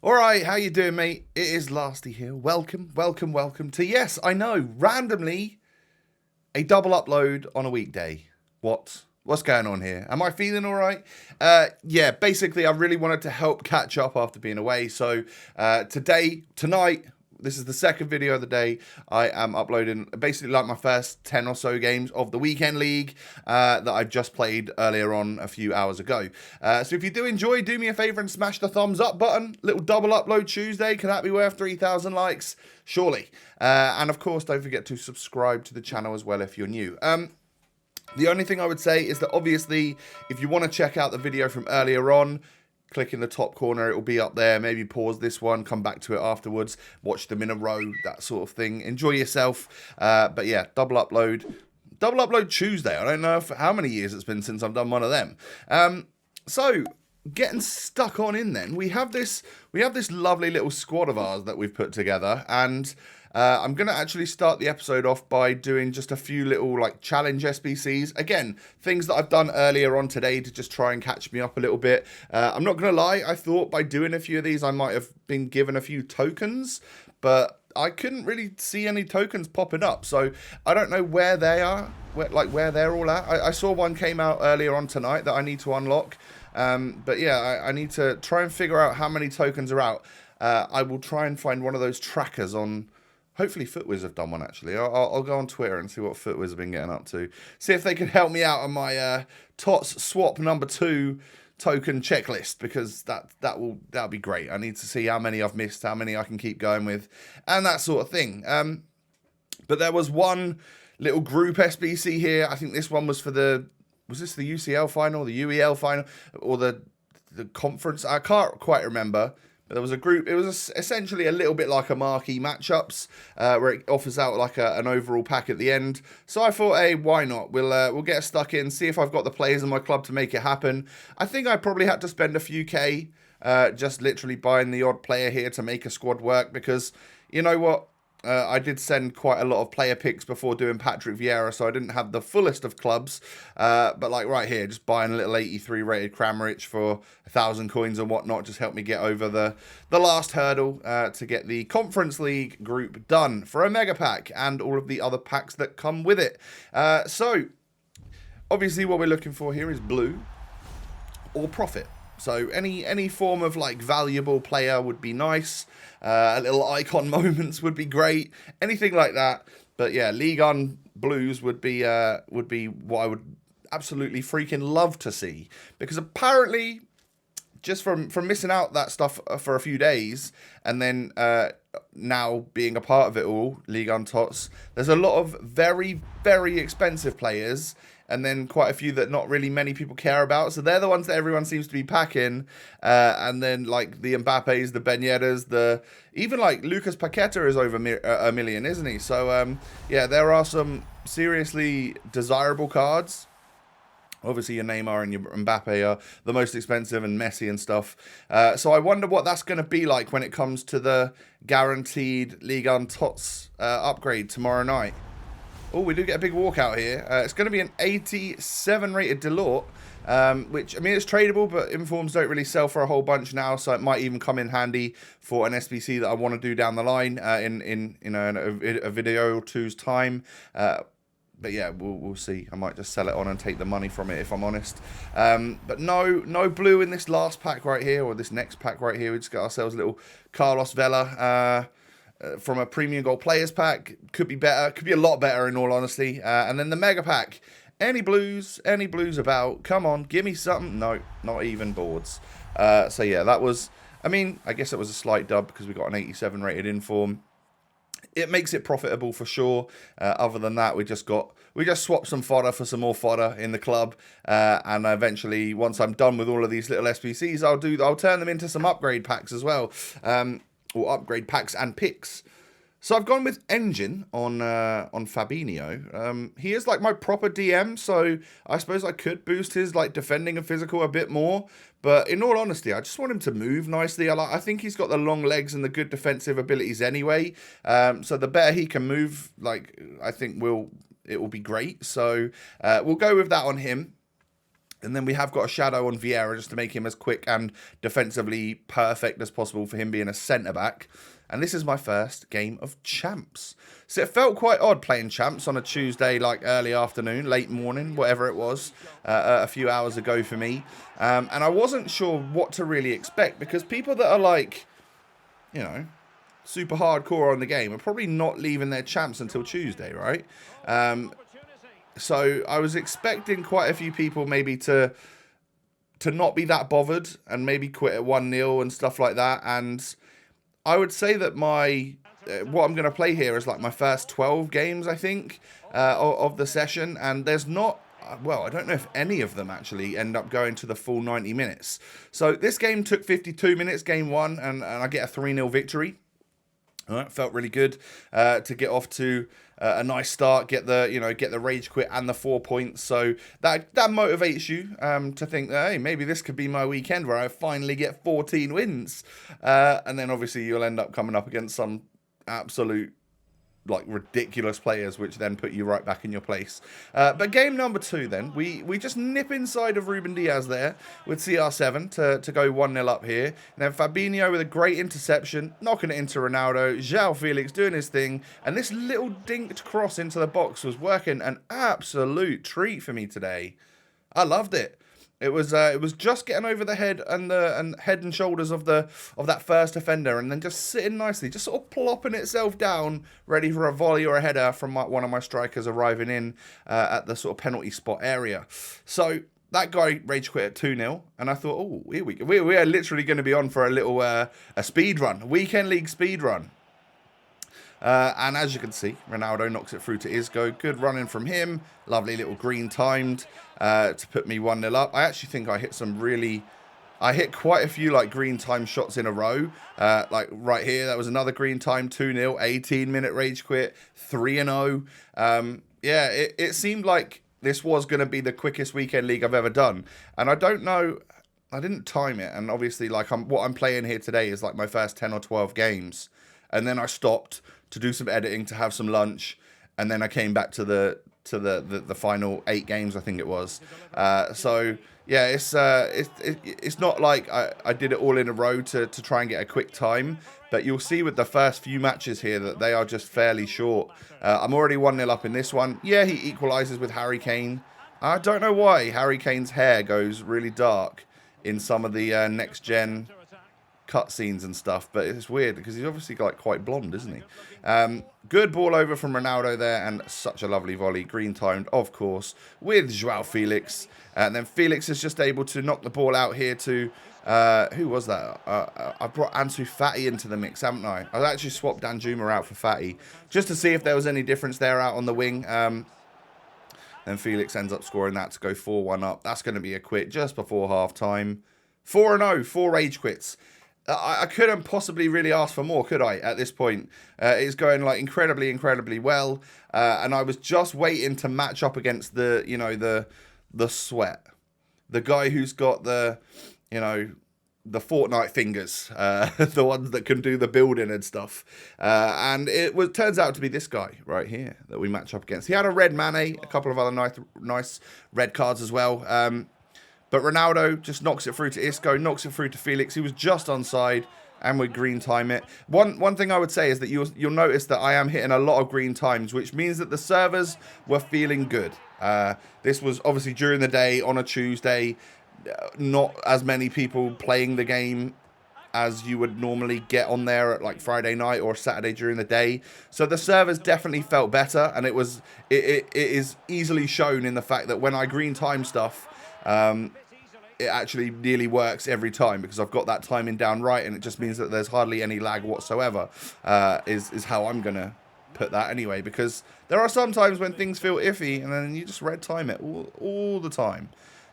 Alright, how you doing, mate? It is Lasty here. Welcome to, yes, I know, randomly, a double upload on a weekday. What's going on here? Am I feeling alright? Yeah, basically, I really wanted to help catch up after being away. So, tonight, this is the second video of the day. I am uploading basically like my first 10 or so games of the weekend league that I've just played earlier on a few hours ago. So if you do enjoy, do me a favor and smash the thumbs up button. Little double upload Tuesday. Can that be worth 3,000 likes? Surely. And of course, don't forget to subscribe to the channel as well if you're new. The only thing I would say is that obviously, if you want to check out the video from earlier on, click in the top corner, it will be up there. Maybe pause this one, come back to it afterwards, watch them in a row, that sort of thing. Enjoy yourself. But yeah, double upload Tuesday. I don't know how many years it's been since I've done one of them. So getting stuck on in then, we have this lovely little squad of ours that we've put together, and I'm going to actually start the episode off by doing just a few little like challenge SBCs. Again, things that I've done earlier on today to just try and catch me up a little bit. I'm not going to lie, I thought by doing a few of these I might have been given a few tokens, but I couldn't really see any tokens popping up. So I don't know where they are, where they're all at. I saw one came out earlier on tonight that I need to unlock. But yeah, I need to try and figure out how many tokens are out. I will try and find one of those trackers on... Hopefully FootWiz have done one, actually. I'll go on Twitter and see what FootWiz have been getting up to. See if they can help me out on my TOTS swap number 2 token checklist, because that'll be great. I need to see how many I've missed, how many I can keep going with, and that sort of thing. But there was one little group SBC here. I think this one was for the... Was this the UCL final, the UEL final, or the conference? I can't quite remember. But there was a group. It was essentially a little bit like a marquee matchups, where it offers out like an overall pack at the end. So I thought, hey, why not? We'll get stuck in, see if I've got the players in my club to make it happen. I think I probably had to spend a few K, just literally buying the odd player here to make a squad work, because you know what? I did send quite a lot of player picks before doing Patrick Vieira, so I didn't have the fullest of clubs. But like right here, just buying a little 83 rated Kramaric for 1,000 coins and whatnot just helped me get over the last hurdle to get the Conference League group done for a mega pack and all of the other packs that come with it. So obviously what we're looking for here is blue or profit. So any form of like valuable player would be nice. A little icon moments would be great. Anything like that. But yeah, Ligue 1 blues would be what I would absolutely freaking love to see. Because apparently, just from missing out that stuff for a few days, and then now being a part of it all, Ligue 1 TOTS, there's a lot of very, very expensive players, and then quite a few that not really many people care about. So they're the ones that everyone seems to be packing. And then like the Mbappes, the Ben Yedders, even like Lucas Paqueta is over a million, isn't he? So yeah, there are some seriously desirable cards. Obviously, your Neymar and your Mbappe are the most expensive, and Messi and stuff. So I wonder what that's going to be like when it comes to the guaranteed Ligue 1 TOTS upgrade tomorrow night. Oh, we do get a big walkout here. It's going to be an 87 rated Delort, which, I mean, it's tradable, but informs don't really sell for a whole bunch now, so it might even come in handy for an SBC that I want to do down the line in a video or two's time. But yeah, we'll see. I might just sell it on and take the money from it, if I'm honest. But no blue in this last pack right here, or this next pack right here. We just got ourselves a little Carlos Vela from a premium gold players pack. Could be better, could be a lot better in all honesty. And then the mega pack. Any blues about? Come on, give me something. No, not even boards. So yeah, that was, I mean, I guess it was a slight dub because we got an 87 rated inform. It makes it profitable for sure. Other than that, we just swapped some fodder for some more fodder in the club, and eventually, once I'm done with all of these little SBCs, I'll turn them into some upgrade packs as well, or upgrade packs and picks. So I've gone with Engine on Fabinho. He is like my proper DM, so I suppose I could boost his like defending and physical a bit more. But in all honesty, I just want him to move nicely. I think he's got the long legs and the good defensive abilities anyway. So the better he can move, like I think it will be great. So we'll go with that on him. And then we have got a shadow on Vieira just to make him as quick and defensively perfect as possible for him being a centre-back. And this is my first game of Champs. So it felt quite odd playing Champs on a Tuesday, like early afternoon, late morning, whatever it was, a few hours ago for me. And I wasn't sure what to really expect because people that are like, you know, super hardcore on the game are probably not leaving their Champs until Tuesday, right? So I was expecting quite a few people maybe to not be that bothered and maybe quit at 1-0 and stuff like that. And I would say that what I'm going to play here is like my first 12 games, I think, of the session. And there's not, well, I don't know if any of them actually end up going to the full 90 minutes. So this game took 52 minutes, game 1, and I get a 3-0 victory. All right, felt really good to get off to a nice start, get the rage quit and the 4 points. So that motivates you to think that, hey, maybe this could be my weekend where I finally get 14 wins. And then obviously you'll end up coming up against some absolute like ridiculous players, which then put you right back in your place. But game number 2 then, we just nip inside of Ruben Diaz there with CR7 to go 1-0 up here. And then Fabinho with a great interception, knocking it into Ronaldo. João Felix doing his thing. And this little dinked cross into the box was working an absolute treat for me today. I loved it. It was just getting over the head and head and shoulders of that first offender, and then just sitting nicely, just sort of plopping itself down, ready for a volley or a header from one of my strikers arriving in at the sort of penalty spot area. So that guy rage quit at 2-0, and I thought, oh, here we go. We are literally going to be on for a little a speed run, weekend league speed run. And as you can see, Ronaldo knocks it through to Isco. Good running from him. Lovely little green timed to put me 1-0 up. I actually think I hit quite a few like green time shots in a row. Like right here, that was another green time, 2-0, 18-minute rage quit, 3-0. Yeah, it seemed like this was going to be the quickest weekend league I've ever done. And I don't know, I didn't time it. And obviously, like what I'm playing here today is like my first 10 or 12 games. And then I stopped to do some editing, to have some lunch, and then I came back to the final 8 games, I think it was. So yeah, it's not like I did it all in a row to try and get a quick time, but you'll see with the first few matches here that they are just fairly short. I'm already 1-0 up in this one. Yeah, he equalises with Harry Kane. I don't know why Harry Kane's hair goes really dark in some of the next gen cutscenes and stuff, but it's weird because he's obviously like quite blonde, isn't he? Good ball over from Ronaldo there, and such a lovely volley, green timed, of course, with João Felix. And then Felix is just able to knock the ball out here to who was that? I brought Ansu Fati into the mix, haven't I? I actually swapped Danjuma out for Fati just to see if there was any difference there out on the wing. Then Felix ends up scoring that to go 4-1 up. That's going to be a quit just before half time. 4-0, 4 rage quits. I couldn't possibly really ask for more, could I, at this point? It's going like incredibly well. And I was just waiting to match up against the sweat. The guy who's got the Fortnite fingers, the ones that can do the building and stuff. And it turns out to be this guy right here that we match up against. He had a red Mane, a couple of other nice red cards as well. But Ronaldo just knocks it through to Isco, knocks it through to Felix. He was just onside, and we green time it. One thing I would say is that you'll notice that I am hitting a lot of green times, which means that the servers were feeling good. This was obviously during the day on a Tuesday. Not as many people playing the game as you would normally get on there at like Friday night or Saturday during the day. So the servers definitely felt better, and it is easily shown in the fact that when I green time stuff, it actually nearly works every time because I've got that timing down right, and it just means that there's hardly any lag whatsoever, is how I'm going to put that anyway, because there are some times when things feel iffy and then you just red time it all the time.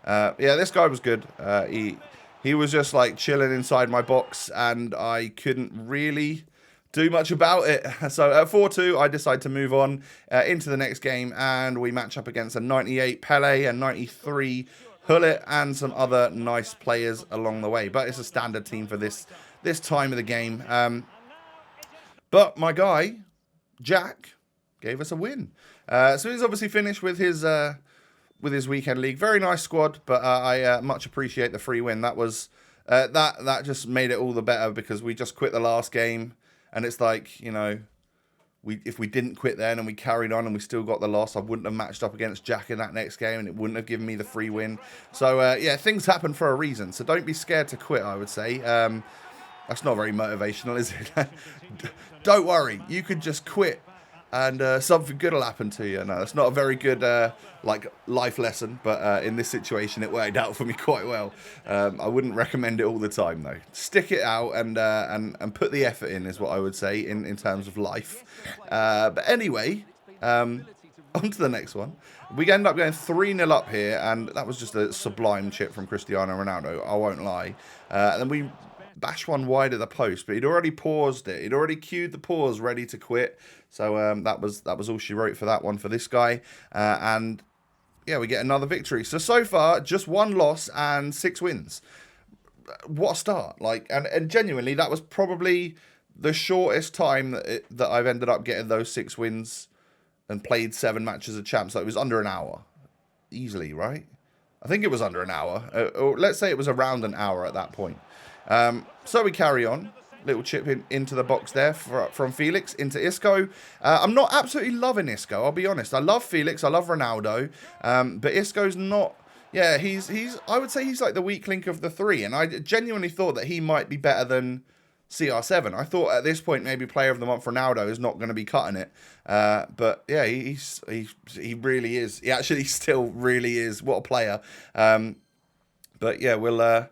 Yeah, this guy was good. He was just like chilling inside my box, and I couldn't really do much about it. So at 4-2, I decide to move on into the next game, and we match up against a 98 Pele, a 93 Hullet, and some other nice players along the way. But it's a standard team for this time of the game. But my guy, Jack, gave us a win. So he's obviously finished with his with his weekend league. Very nice squad, but I much appreciate the free win. That was that just made it all the better because we just quit the last game, and it's like, you know, if we didn't quit then and we carried on and we still got the loss, I wouldn't have matched up against Jack in that next game, and it wouldn't have given me the free win. So yeah, things happen for a reason. So don't be scared to quit, I would say. That's not very motivational, is it? Don't worry, you could just quit and something good will happen to you. No, it's not a very good like life lesson, but in this situation it worked out for me quite well. I wouldn't recommend it all the time though. Stick it out and put the effort in is what I would say in terms of life. But anyway, on to the next one. We end up going 3-0 up here, and that was just a sublime chip from Cristiano Ronaldo, I won't lie. And then we bash one wide of the post, but he'd already paused it. He'd already cued the pause, ready to quit. So that was all she wrote for that one for this guy. And yeah, we get another victory. So far, just 1 loss and 6 wins. What a start! Like, and genuinely, that was probably the shortest time that I've ended up getting those 6 wins and played 7 matches of champs. Like, it was under an hour, easily, right? I think it was under an hour, or let's say it was around an hour at that point. So we carry on. Little chip into the box there from Felix into Isco. I'm not absolutely loving Isco, I'll be honest. I love Felix, I love Ronaldo, but Isco's not. Yeah, he's. I would say he's like the weak link of the 3, and I genuinely thought that he might be better than CR7. I thought at this point maybe Player of the Month Ronaldo is not going to be cutting it, but yeah, he really is. He actually still really is. What a player. But yeah, we'll.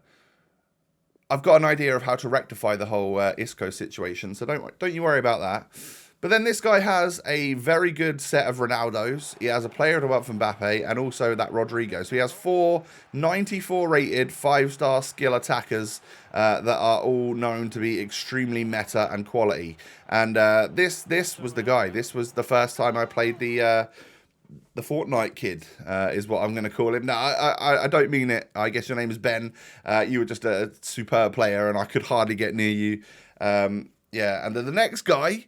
I've got an idea of how to rectify the whole Isco situation, so don't you worry about that. But then this guy has a very good set of Ronaldos. He has a Player of the Month Mbappe and also that Rodrigo. So he has 4 94 rated 5-star skill attackers that are all known to be extremely meta and quality. And this was the guy. This was the first time I played the Fortnite kid, is what I'm going to call him. No, I don't mean it. I guess your name is Ben. You were just a superb player, and I could hardly get near you. Yeah, and then the next guy,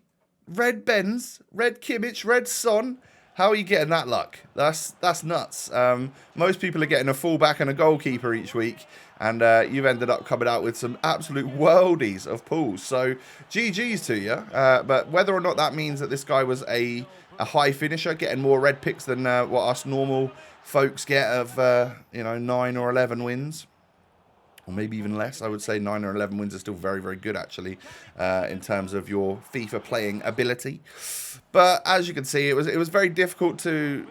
Red Benz, Red Kimmich, Red Son. How are you getting that luck? That's nuts. Most people are getting a fullback and a goalkeeper each week, and you've ended up coming out with some absolute worldies of pools. So GG's to you. But whether or not that means that this guy was a high finisher, getting more red picks than what us normal folks get of 9 or 11 wins, or maybe even less. I would say 9 or 11 wins are still very, very good actually, in terms of your FIFA playing ability. But as you can see, it was very difficult to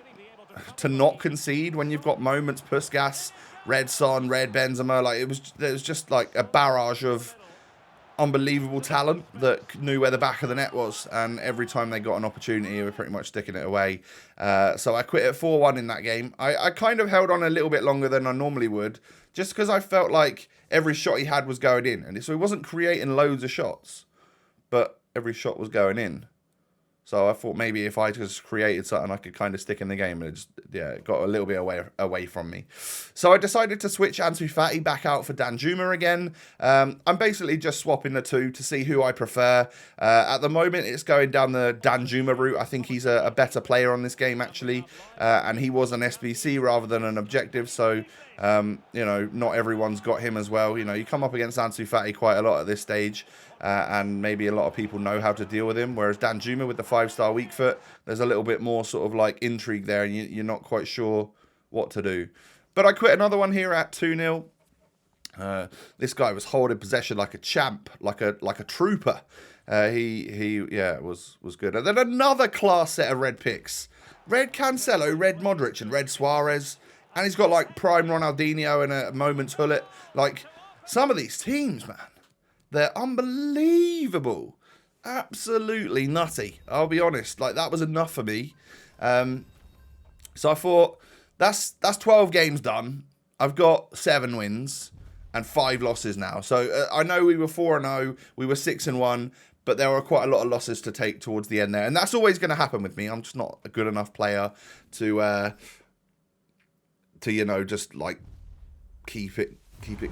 not concede when you've got moments. Puskas, Red Son, Red Benzema, like there was just like a barrage of unbelievable talent that knew where the back of the net was, and every time they got an opportunity, they were pretty much sticking it away. So I quit at 4-1 in that game. I kind of held on a little bit longer than I normally would, just because I felt like every shot he had was going in, and so he wasn't creating loads of shots, but every shot was going in. So I thought maybe if I just created something, I could kind of stick in the game, and it just, yeah, it got a little bit away from me. So I decided to switch Ansu Fati back out for Danjuma again. I'm basically just swapping the 2 to see who I prefer. At the moment, it's going down the Danjuma route. I think he's a better player on this game, actually, and he was an SBC rather than an objective, so not everyone's got him as well. You come up against Ansu Fati quite a lot at this stage, and maybe a lot of people know how to deal with him, whereas Danjuma with the 5-star weak foot, there's a little bit more sort of like intrigue there, and you're not quite sure what to do. But I quit another one here at 2-0. This guy was holding possession like a champ, like a trooper. He was good. And then another class set of red picks. Red Cancelo, Red Modric, and Red Suarez. And he's got like prime Ronaldinho and a moment's Hullet. Like, some of these teams, man, they're unbelievable. Absolutely nutty. I'll be honest. Like, that was enough for me. So I thought, that's 12 games done. I've got 7 wins and 5 losses now. So I know we were 4-0, we were 6-1, but there were quite a lot of losses to take towards the end there. And that's always going to happen with me. I'm just not a good enough player to just like keep it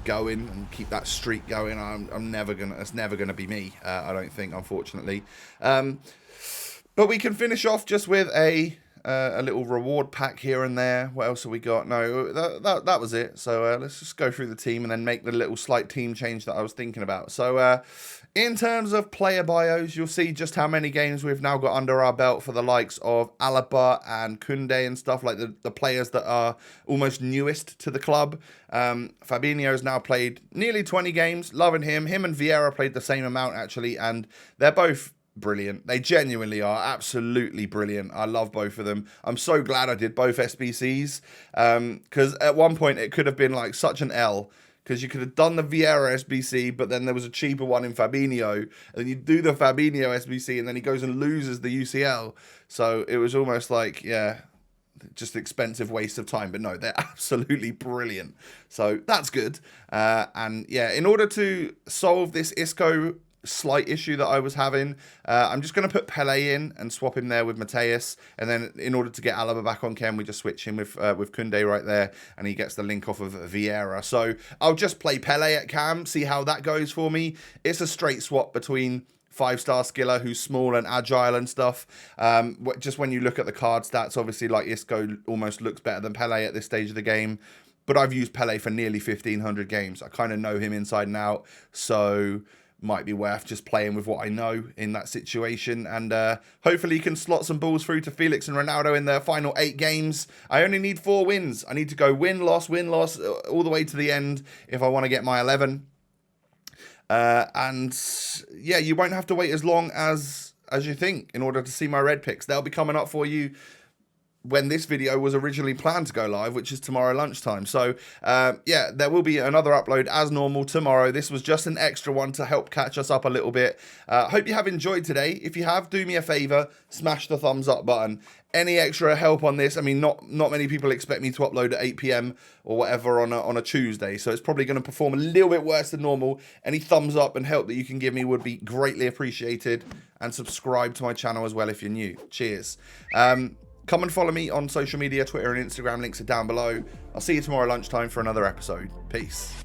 going and keep that streak going. It's never gonna be me. I don't think, unfortunately. But we can finish off just with a A little reward pack here and there. What else have we got? No, that was it. So let's just go through the team and then make the little slight team change that I was thinking about. So in terms of player bios, you'll see just how many games we've now got under our belt for the likes of Alaba and Koundé and stuff, like the players that are almost newest to the club. Fabinho's now played nearly 20 games. Loving him. Him and Vieira played the same amount, actually, and they're both brilliant. They genuinely are absolutely brilliant. I love both of them. I'm so glad I did both SBCs, because at one point it could have been like such an L, because you could have done the Vieira SBC, but then there was a cheaper one in Fabinho, and then you do the Fabinho SBC, and then he goes and loses the UCL. So it was almost like, yeah, just expensive waste of time. But no, they're absolutely brilliant. So that's good. And yeah, in order to solve this Isco slight issue that I was having, I'm just going to put Pele in and swap him there with Mateus, and then in order to get Alaba back on cam, we just switch him with Koundé right there, and he gets the link off of Vieira. So I'll just play Pele at cam, see how that goes for me. It's a straight swap between 5-star skiller, who's small and agile and stuff. Just when you look at the card stats, obviously like Isco almost looks better than Pele at this stage of the game, but I've used Pele for nearly 1,500 games. I kind of know him inside and out, so might be worth just playing with what I know in that situation. And hopefully you can slot some balls through to Felix and Ronaldo in their final 8 games. I only need 4 wins. I need to go win, loss, all the way to the end if I want to get my 11. And yeah, you won't have to wait as long as you think in order to see my red picks. They'll be coming up for you when this video was originally planned to go live, which is tomorrow lunchtime. So yeah, there will be another upload as normal tomorrow. This was just an extra one to help catch us up a little bit. Hope you have enjoyed today. If you have, do me a favor, smash the thumbs up button. Any extra help on this? I mean, not many people expect me to upload at 8 PM or whatever on a Tuesday, so it's probably going to perform a little bit worse than normal. Any thumbs up and help that you can give me would be greatly appreciated, and subscribe to my channel as well if you're new. Cheers. Come and follow me on social media, Twitter and Instagram. Links are down below. I'll see you tomorrow lunchtime for another episode. Peace.